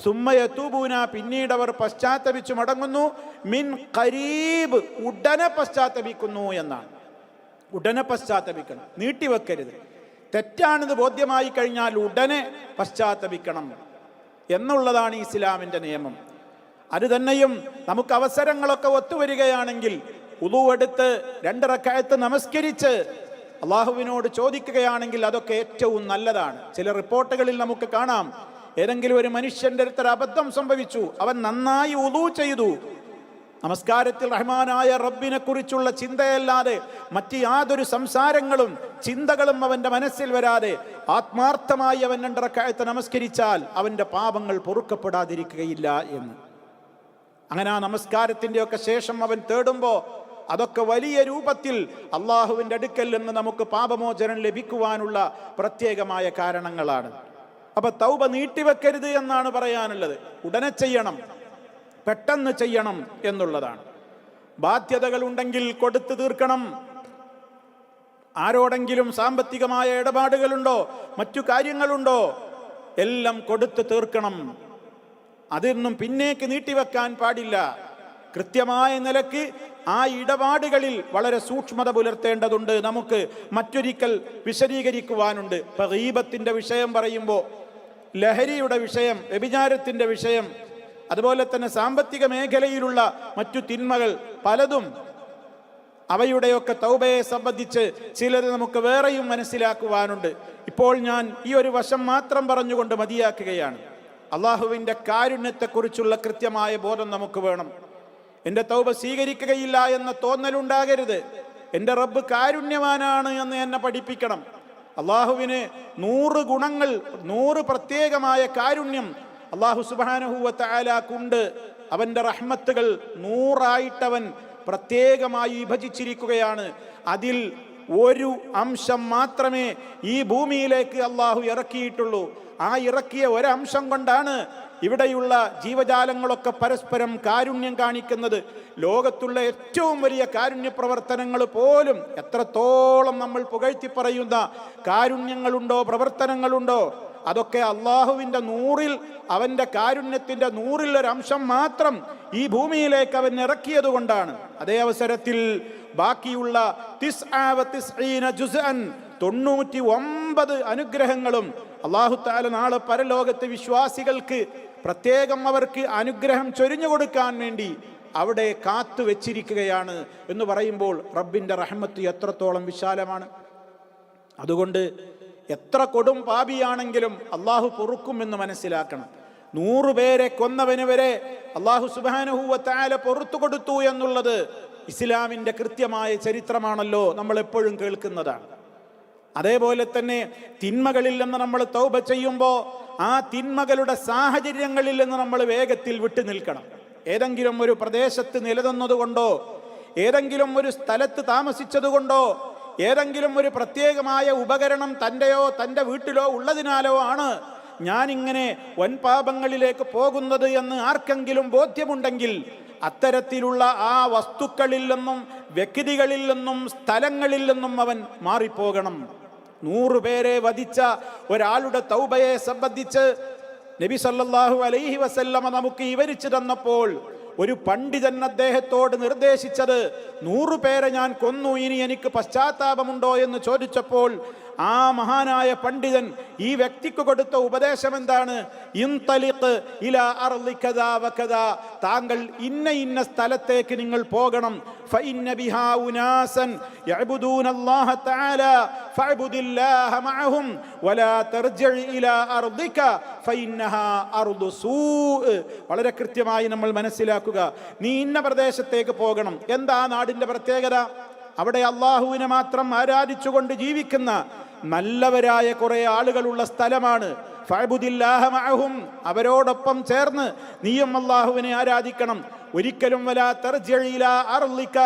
[SPEAKER 2] സുമ്മ യതൂബൂന, പിന്നീട് അവർ പശ്ചാത്തപിച്ചു മടങ്ങുന്നു. മിൻ ഖരീബ്, ഉടനെ പശ്ചാത്തപിക്കുന്നു എന്നാണ്. ഉടനെ പശ്ചാത്തപിക്കണം, നീട്ടിവെക്കരുത്. തെറ്റാണെന്ന് ബോധ്യമായി കഴിഞ്ഞാൽ ഉടനെ പശ്ചാത്തപിക്കണം എന്നുള്ളതാണ് ഇസ്ലാമിൻ്റെ നിയമം. അത് തന്നെയും നമുക്ക് അവസരങ്ങളൊക്കെ ഒത്തുവരികയാണെങ്കിൽ ഉളൂ എടുത്ത് 2 റക്അത്ത് നമസ്കരിച്ച് അള്ളാഹുവിനോട് ചോദിക്കുകയാണെങ്കിൽ അതൊക്കെ ഏറ്റവും നല്ലതാണ്. ചില റിപ്പോർട്ടുകളിൽ നമുക്ക് കാണാം, ഏതെങ്കിലും ഒരു മനുഷ്യന്റെ അടുത്തൊരു അബദ്ധം സംഭവിച്ചു, അവൻ നന്നായി ഉളൂ ചെയ്തു, നമസ്കാരത്തിൽ റഹ്മാനായ റബ്ബിനെ കുറിച്ചുള്ള ചിന്തയല്ലാതെ മറ്റ് യാതൊരു സംസാരങ്ങളും ചിന്തകളും അവന്റെ മനസ്സിൽ വരാതെ ആത്മാർത്ഥമായി അവൻ 2 റക്അത്ത് നമസ്കരിച്ചാൽ അവന്റെ പാപങ്ങൾ പൊറുക്കപ്പെടാതിരിക്കുകയില്ല എന്ന്. അങ്ങനെ ആ നമസ്കാരത്തിൻ്റെ ഒക്കെ ശേഷം അവൻ തേടുമ്പോൾ അതൊക്കെ വലിയ രൂപത്തിൽ അള്ളാഹുവിൻ്റെ അടുക്കൽ നിന്ന് നമുക്ക് പാപമോചനം ലഭിക്കുവാനുള്ള പ്രത്യേകമായ കാരണങ്ങളാണ്. അപ്പൊ തൗബ നീട്ടിവെക്കരുത് എന്നാണ് പറയാനുള്ളത്. ഉടനെ ചെയ്യണം, പെട്ടെന്ന് ചെയ്യണം എന്നുള്ളതാണ്. ബാധ്യതകൾ ഉണ്ടെങ്കിൽ കൊടുത്തു തീർക്കണം. ആരോടെങ്കിലും സാമ്പത്തികമായ ഇടപാടുകളുണ്ടോ, മറ്റു കാര്യങ്ങളുണ്ടോ, എല്ലാം കൊടുത്തു തീർക്കണം. അതൊന്നും പിന്നേക്ക് നീട്ടിവെക്കാൻ പാടില്ല. കൃത്യമായ നിലക്ക് ആ ഇടപാടുകളിൽ വളരെ സൂക്ഷ്മത പുലർത്തേണ്ടതുണ്ട്. നമുക്ക് മറ്റൊരിക്കൽ വിശദീകരിക്കുവാനുണ്ട്. ഇപ്പൊ ഗീബത്തിന്റെ വിഷയം പറയുമ്പോൾ ലഹരിയുടെ വിഷയം, വ്യഭിചാരത്തിന്റെ വിഷയം, അതുപോലെ തന്നെ സാമ്പത്തിക മേഖലയിലുള്ള മറ്റു തിന്മകൾ പലതും, അവയുടെയൊക്കെ തൗബയെ സംബന്ധിച്ച് ചിലത് നമുക്ക് വേറെയും മനസ്സിലാക്കുവാനുണ്ട്. ഇപ്പോൾ ഞാൻ ഈ ഒരു വശം മാത്രം പറഞ്ഞുകൊണ്ട് മതിയാക്കുകയാണ്. അള്ളാഹുവിൻ്റെ കാരുണ്യത്തെക്കുറിച്ചുള്ള കൃത്യമായ ബോധം നമുക്ക് വേണം. എൻ്റെ തൗബ സ്വീകരിക്കുകയില്ല എന്ന തോന്നലുണ്ടാകരുത്. എൻ്റെ റബ്ബ് കാരുണ്യവാനാണ് എന്ന് എന്നെ പഠിപ്പിക്കണം. അള്ളാഹുവിന് 100 ഗുണങ്ങൾ, 100 പ്രത്യേകമായ കാരുണ്യം അള്ളാഹു സുബ്ഹാനഹു വ തആലക്കുണ്ട്. അവൻ്റെ റഹ്മത്തുകൾ 100ആയിട്ടവൻ പ്രത്യേകമായി വിഭജിച്ചിരിക്കുകയാണ്. അതിൽ ഒരു അംശം മാത്രമേ ഈ ഭൂമിയിലേക്ക് അള്ളാഹു ഇറക്കിയിട്ടുള്ളൂ. ആ ഇറക്കിയ ഒരംശം കൊണ്ടാണ് ഇവിടെയുള്ള ജീവജാലങ്ങളൊക്കെ പരസ്പരം കാരുണ്യം കാണിക്കുന്നത്. ലോകത്തുള്ള ഏറ്റവും വലിയ കാരുണ്യ പ്രവർത്തനങ്ങൾ പോലും എത്രത്തോളം നമ്മൾ പുകഴ്ത്തി പറയുന്ന കാരുണ്യങ്ങളുണ്ടോ, പ്രവർത്തനങ്ങളുണ്ടോ, അതൊക്കെ അള്ളാഹുവിൻ്റെ 100-ൽ, അവൻ്റെ കാരുണ്യത്തിൻ്റെ 100-ൽ ഒരംശം മാത്രം ഈ ഭൂമിയിലേക്ക് അവൻ ഇറക്കിയത് കൊണ്ടാണ്. അതേ അവസരത്തിൽ ബാക്കിയുള്ള 99 ജുസ്അൻ 99 അനുഗ്രഹങ്ങളും അല്ലാഹു തആല നാളെ പരലോകത്തെ വിശ്വാസികൾക്ക് പ്രത്യേകം അവർക്ക് അനുഗ്രഹം ചൊരിഞ്ഞു കൊടുക്കാൻ വേണ്ടി അവിടെ കാത്തു വെച്ചിരിക്കുകയാണ് എന്ന് പറയുമ്പോൾ റബ്ബിൻ്റെ റഹ്മത്ത് എത്രത്തോളം വിശാലമാണ്. അതുകൊണ്ട് എത്ര കൊടും പാപിയാണെങ്കിലും അള്ളാഹു പൊറുക്കുമെന്ന് മനസ്സിലാക്കണം. 100 പേരെ കൊന്നവന് വരെ അള്ളാഹു സുബ്ഹാനഹു വ തആല പൊറുത്തു കൊടുത്തു എന്നുള്ളത് ഇസ്ലാമിൻ്റെ കൃത്യമായ ചരിത്രമാണല്ലോ, നമ്മൾ എപ്പോഴും കേൾക്കുന്നതാണ്. അതേപോലെ തന്നെ തിന്മകളിൽ നിന്ന് നമ്മൾ തൗബ ചെയ്യുമ്പോൾ ആ തിന്മകളുടെ സാഹചര്യങ്ങളിൽ നിന്ന് നമ്മൾ വേഗത്തിൽ വിട്ടു നിൽക്കണം. ഏതെങ്കിലും ഒരു പ്രദേശത്ത് നിലനിന്നതുകൊണ്ടോ, ഏതെങ്കിലും ഒരു സ്ഥലത്ത് താമസിച്ചതുകൊണ്ടോ, ഏതെങ്കിലും ഒരു പ്രത്യേകമായ ഉപകരണം തൻ്റെയോ തൻ്റെ വീട്ടിലോ ഉള്ളതിനാലോ ആണ് ഞാനിങ്ങനെ വൻപാപങ്ങളിലേക്ക് പോകുന്നത് എന്ന് ആർക്കെങ്കിലും ബോധ്യമുണ്ടെങ്കിൽ അത്തരത്തിലുള്ള ആ വസ്തുക്കളിൽ നിന്നും, വ്യക്തികളിൽ നിന്നും, സ്ഥലങ്ങളിൽ നിന്നും അവൻ മാറിപ്പോകണം. 100 പേരെ വധിച്ച ഒരാളുടെ തൗബയെ സംബന്ധിച്ച് നബി സല്ലല്ലാഹു അലൈഹി വസല്ലമ നമുക്ക് വിവരിച്ചു തന്നപ്പോൾ ഒരു പണ്ഡിതൻ അദ്ദേഹത്തോട് നിർദ്ദേശിച്ചത് 100 പേരെ ഞാൻ കൊന്നു, ഇനി എനിക്ക് പശ്ചാത്താപമുണ്ടോ എന്ന് ചോദിച്ചപ്പോൾ ആ മഹാനായ പണ്ഡിതൻ ഈ വ്യക്തിക്ക് കൊടുത്ത ഉപദേശം എന്താണ്? ഇൻതലിഖ് ഇലാ അർളി കദാ വകദാ, താങ്കൾ ഇന്ന ഇന്ന സ്ഥലത്തേക്ക് നിങ്ങൾ പോകണം. ഫഇന്ന ബിഹാ ഉനാസൻ യഅബുദൂനല്ലാഹ തആല ഫഅബ്ദില്ലാഹ മഅഹും വലാ തർജിഇ ഇലാ അർദിക ഫഇന്നഹാ അർദു സൂഅ്. വളരെ കൃത്യമായി നമ്മൾ മനസ്സിലാക്കുക. നീ ഇന്ന പ്രദേശത്തേക്ക് പോകണം. എന്താ നാടിൻ്റെ പ്രത്യേകത? അവിടെ അള്ളാഹുവിനെ മാത്രം ആരാധിച്ചുകൊണ്ട് ജീവിക്കുന്ന നല്ലവരായ കുറെ ആളുകളുള്ള സ്ഥലമാണ്. ഫഅബ്ദില്ലാഹ മഅഹും, അവരോടൊപ്പം ചേർന്ന് നീയും അല്ലാഹുവിനെ ആരാധിക്കണം. ഒരിക്കലും വലാ തർജിഇ ഇലാ അർളിക,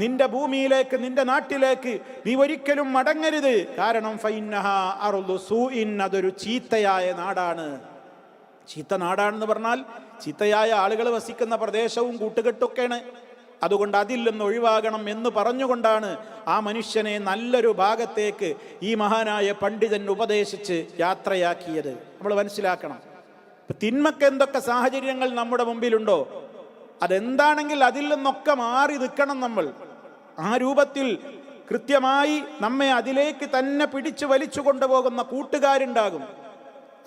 [SPEAKER 2] നിന്റെ ഭൂമിയിലേക്ക്, നിന്റെ നാട്ടിലേക്ക് നീ ഒരിക്കലും മടങ്ങരുത്. കാരണം ഫഇന്നഹാ അർളു സൂഇൻ, അതൊരു ചീത്തയായ നാടാണ്. ചീത്ത നാടാണെന്ന് പറഞ്ഞാൽ ചീത്തയായ ആളുകൾ വസിക്കുന്ന പ്രദേശവും കൂട്ടുകെട്ടൊക്കെയാണ്. അതുകൊണ്ട് അതിൽ നിന്ന് ഒഴിവാകണം എന്ന് പറഞ്ഞുകൊണ്ടാണ് ആ മനുഷ്യനെ നല്ലൊരു ഭാഗത്തേക്ക് ഈ മഹാനായ പണ്ഡിതൻ ഉപദേശിച്ച് യാത്രയാക്കിയത്. നമ്മൾ മനസ്സിലാക്കണം, തിന്മക്ക് എന്തൊക്കെ സാഹചര്യങ്ങൾ നമ്മുടെ മുമ്പിലുണ്ടോ, അതെന്താണെങ്കിൽ അതിൽ നിന്നൊക്കെ മാറി നിൽക്കണം നമ്മൾ. ആ രൂപത്തിൽ കൃത്യമായി നമ്മെ അതിലേക്ക് തന്നെ പിടിച്ചു വലിച്ചു കൊണ്ടുപോകുന്ന കൂട്ടുകാരുണ്ടാകും.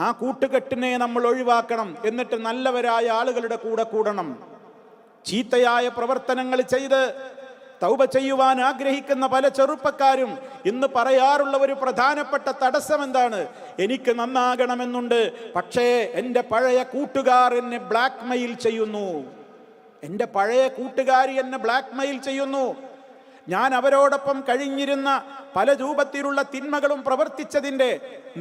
[SPEAKER 2] ആ കൂട്ടുകെട്ടിനെ നമ്മൾ ഒഴിവാക്കണം. എന്നിട്ട് നല്ലവരായ ആളുകളുടെ കൂടെ കൂടണം. ചീത്തയായ പ്രവർത്തനങ്ങൾ ചെയ്ത് തൗബ ചെയ്യുവാൻ ആഗ്രഹിക്കുന്ന പല ചെറുപ്പക്കാരും ഇന്ന് പറയാറുള്ള ഒരു പ്രധാനപ്പെട്ട തടസ്സം എന്താണ്? എനിക്ക് നന്നാകണമെന്നുണ്ട്, പക്ഷേ എൻ്റെ പഴയ കൂട്ടുകാർ എന്നെ ബ്ലാക്ക് മെയിൽ ചെയ്യുന്നു. എൻ്റെ പഴയ കൂട്ടുകാരി എന്നെ ബ്ലാക്ക് മെയിൽ ചെയ്യുന്നു. ഞാൻ അവരോടൊപ്പം കഴിഞ്ഞിരുന്ന പല രൂപത്തിലുള്ള തിന്മകളും പ്രവർത്തിച്ചതിൻ്റെ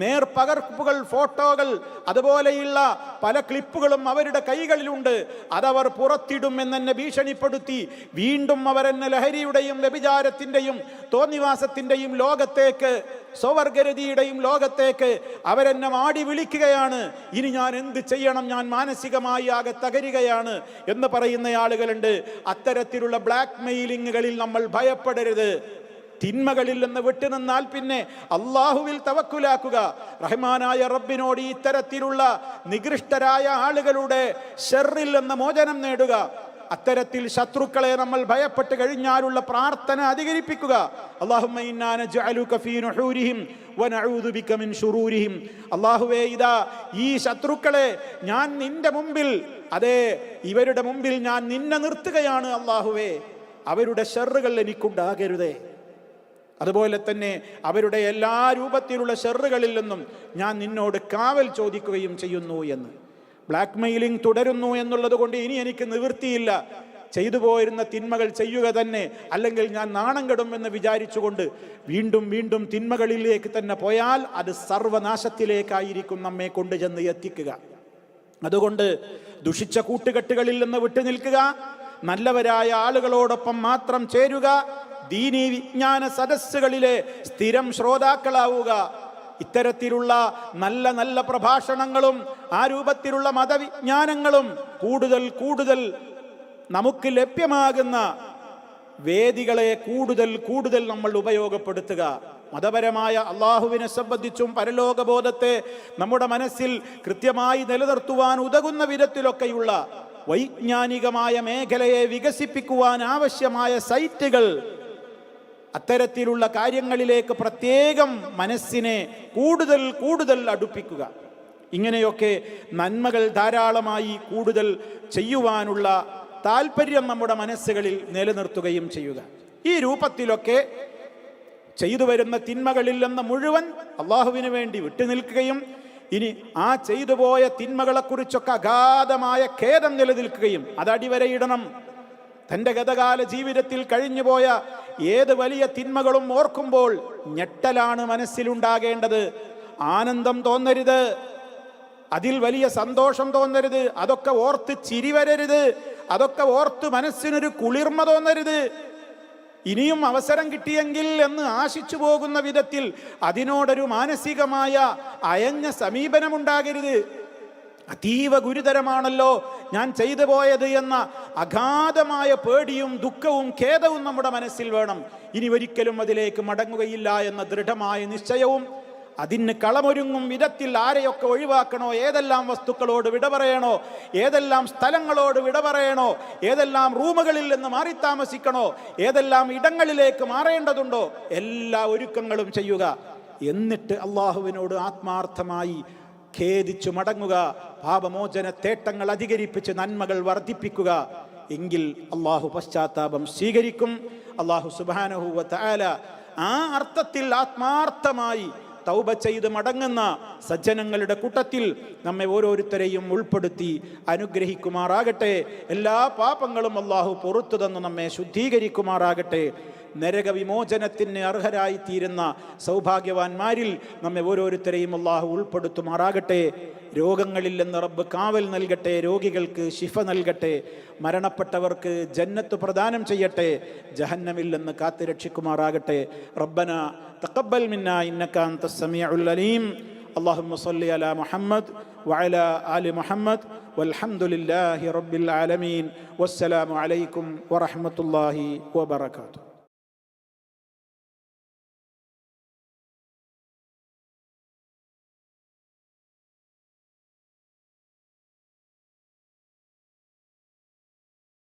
[SPEAKER 2] നേർപകർപ്പുകൾ, ഫോട്ടോകൾ, അതുപോലെയുള്ള പല ക്ലിപ്പുകളും അവരുടെ കൈകളിലുണ്ട്. അതവർ പുറത്തിടും എന്നെ ഭീഷണിപ്പെടുത്തി വീണ്ടും അവരെന്നെ ലഹരിയുടെയും വ്യഭിചാരത്തിൻ്റെയും തോന്നിവാസത്തിൻ്റെയും ലോകത്തേക്ക്, സ്വവർഗരതിയുടെയും ലോകത്തേക്ക് അവരെന്നെ മാടി വിളിക്കുകയാണ്. ഇനി ഞാൻ എന്ത് ചെയ്യണം? ഞാൻ മാനസികമായി ആകെ തകരുകയാണ് എന്ന് പറയുന്ന ആളുകളുണ്ട്. അത്തരത്തിലുള്ള ബ്ലാക്ക് മെയിലിങ്ങുകളിൽ നമ്മൾ ഭയപ്പെടരുത്. തിന്മകളിൽ നിന്ന് വിട്ടുനിന്നാൽ പിന്നെ അള്ളാഹുവിൽ തവക്കുലാക്കുക. റഹ്മാനായ റബ്ബിനോട് ഇത്തരത്തിലുള്ള നികൃഷ്ടരായ ആളുകളുടെ ശർറിൽ നിന്ന് മോചനം നേടുക. അത്തരത്തിൽ ശത്രുക്കളെ നമ്മൾ ഭയപ്പെട്ട് കഴിഞ്ഞാലുള്ള പ്രാർത്ഥന അധികരിപ്പിക്കുക. അല്ലാഹുമ്മ ഇന്നാ നജ്അലുക ഫീ നുഹൂരിഹിം വനഊദു ബിക മിൻ ശുറൂരിഹിം. അല്ലാഹുവേ, ഇതാ ഈ ശത്രുക്കളെ ഞാൻ നിന്റെ മുമ്പിൽ, അതേ ഇവരുടെ മുമ്പിൽ ഞാൻ നിന്നെ നിർത്തുകയാണ്. അല്ലാഹുവേ, അവരുടെ ശർറുകൾ എനിക്കുണ്ടാകരുതേ. അതുപോലെ തന്നെ അവരുടെ എല്ലാ രൂപത്തിലുള്ള ഷെറുകളിൽ നിന്നും ഞാൻ നിന്നോട് കാവൽ ചോദിക്കുകയും ചെയ്യുന്നു എന്ന്. ബ്ലാക്ക് മെയിലിംഗ് തുടരുന്നു എന്നുള്ളത് കൊണ്ട് ഇനി എനിക്ക് നിവൃത്തിയില്ല, ചെയ്തു പോയിരുന്ന തിന്മകൾ ചെയ്യുക തന്നെ, അല്ലെങ്കിൽ ഞാൻ നാണം കെടുമെന്ന് വിചാരിച്ചുകൊണ്ട് വീണ്ടും വീണ്ടും തിന്മകളിലേക്ക് തന്നെ പോയാൽ അത് സർവനാശത്തിലേക്കായിരിക്കും നമ്മെ കൊണ്ടുചെന്ന് എത്തിക്കുക. അതുകൊണ്ട് ദുഷിച്ച കൂട്ടുകെട്ടുകളിൽ നിന്ന് വിട്ടുനിൽക്കുക, നല്ലവരായ ആളുകളോടൊപ്പം മാത്രം ചേരുക, ദീനീ വിജ്ഞാന സദസ്സുകളിലെ സ്ഥിരം ശ്രോതാക്കളാവുക. ഇത്തരത്തിലുള്ള നല്ല നല്ല പ്രഭാഷണങ്ങളും ആ രൂപത്തിലുള്ള മതവിജ്ഞാനങ്ങളും കൂടുതൽ കൂടുതൽ നമുക്ക് ലഭ്യമാകുന്ന വേദികളെ കൂടുതൽ കൂടുതൽ നമ്മൾ ഉപയോഗപ്പെടുത്തുക. മതപരമായ അള്ളാഹുവിനെ സംബന്ധിച്ചും പരലോകബോധത്തെ നമ്മുടെ മനസ്സിൽ കൃത്യമായി നിലനിർത്തുവാൻ ഉതകുന്ന വിധത്തിലൊക്കെയുള്ള വൈജ്ഞാനികമായ മേഖലയെ വികസിപ്പിക്കുവാൻ ആവശ്യമായ സൈറ്റുകൾ, അത്തരത്തിലുള്ള കാര്യങ്ങളിലേക്ക് പ്രത്യേകം മനസ്സിനെ കൂടുതൽ കൂടുതൽ അടുപ്പിക്കുക. ഇങ്ങനെയൊക്കെ നന്മകൾ ധാരാളമായി കൂടുതൽ ചെയ്യുവാനുള്ള താല്പര്യം നമ്മുടെ മനസ്സുകളിൽ നിലനിർത്തുകയും ചെയ്യുക. ഈ രൂപത്തിലൊക്കെ ചെയ്തു വരുന്ന തിന്മകളിൽ നിന്ന് മുഴുവൻ അള്ളാഹുവിന് വേണ്ടി വിട്ടുനിൽക്കുകയും ഇനി ആ ചെയ്തു പോയ തിന്മകളെക്കുറിച്ചൊക്കെ അഗാധമായ ഖേദം നിലനിൽക്കുകയും അത് അടിവരയിടണം. തൻ്റെ ഗതകാല ജീവിതത്തിൽ കഴിഞ്ഞുപോയ ഏത് വലിയ തിന്മകളും ഓർക്കുമ്പോൾ ഞെട്ടലാണ് മനസ്സിലുണ്ടാകേണ്ടത്. ആനന്ദം തോന്നരുത്, അതിൽ വലിയ സന്തോഷം തോന്നരുത്, അതൊക്കെ ഓർത്ത് ചിരി വരരുത്, അതൊക്കെ ഓർത്ത് മനസ്സിനൊരു കുളിർമ തോന്നരുത്. ഇനിയും അവസരം കിട്ടിയെങ്കിൽ എന്ന് ആശിച്ചു പോകുന്ന വിധത്തിൽ അതിനോടൊരു മാനസികമായ അയഞ്ഞ സമീപനമുണ്ടാകരുത്. അതീവ ഗുരുതരമാണല്ലോ ഞാൻ ചെയ്തു പോയത് എന്ന അഗാധമായ പേടിയും ദുഃഖവും ഖേദവും നമ്മുടെ മനസ്സിൽ വേണം. ഇനി ഒരിക്കലും അതിലേക്ക് മടങ്ങുകയില്ല എന്ന ദൃഢമായ നിശ്ചയവും, അതിന് കളമൊരുങ്ങും വിധത്തിൽ ആരെയൊക്കെ ഒഴിവാക്കണോ, ഏതെല്ലാം വസ്തുക്കളോട് വിട പറയണോ, ഏതെല്ലാം സ്ഥലങ്ങളോട് വിട പറയണോ, ഏതെല്ലാം റൂമുകളിൽ നിന്ന് മാറി താമസിക്കണോ, ഏതെല്ലാം ഇടങ്ങളിലേക്ക് മാറേണ്ടതുണ്ടോ, എല്ലാ ഒരുക്കങ്ങളും ചെയ്യുക. എന്നിട്ട് അള്ളാഹുവിനോട് ആത്മാർത്ഥമായി ഖേദിച്ചു മടങ്ങുക. പാപമോചന തേട്ടങ്ങൾ അധികരിപ്പിച്ച് നന്മകൾ വർദ്ധിപ്പിക്കുക. എങ്കിൽ അള്ളാഹു പശ്ചാത്താപം സ്വീകരിക്കും. അള്ളാഹു സുബ്ഹാനഹു വ തആല ആ അർത്ഥത്തിൽ ആത്മാർത്ഥമായി തൗബ ചെയ്ത് മടങ്ങുന്ന സജ്ജനങ്ങളുടെ കൂട്ടത്തിൽ നമ്മെ ഓരോരുത്തരെയും ഉൾപ്പെടുത്തി അനുഗ്രഹിക്കുമാറാകട്ടെ. എല്ലാ പാപങ്ങളും അള്ളാഹു പുറത്തു തന്നു നമ്മെ ശുദ്ധീകരിക്കുമാറാകട്ടെ. നരകവിമോചനത്തിന് അർഹരായി തീരുന്ന സൗഭാഗ്യവാന്മാരിൽ നമ്മെ ഓരോരുത്തരെയും അള്ളാഹു ഉൾപ്പെടുത്തുമാറാകട്ടെ. രോഗങ്ങളിൽ നിന്ന് റബ്ബ് കാവൽ നൽകട്ടെ, രോഗികൾക്ക് ശിഫ നൽകട്ടെ, മരണപ്പെട്ടവർക്ക് ജന്നത്ത് പ്രദാനം ചെയ്യട്ടെ, ജഹന്നമിൽ നിന്ന് കാത്തുരക്ഷിക്കുമാറാകട്ടെ. റബ്ബന തഖബ്ബൽ മിന്നാ ഇന്നക അൻതസ് സമീഉൽ അലീം. اللهم صل على محمد وعلى آل محمد والحمد لله رب العالمين والسلام عليكم ورحمة الله وبركاته.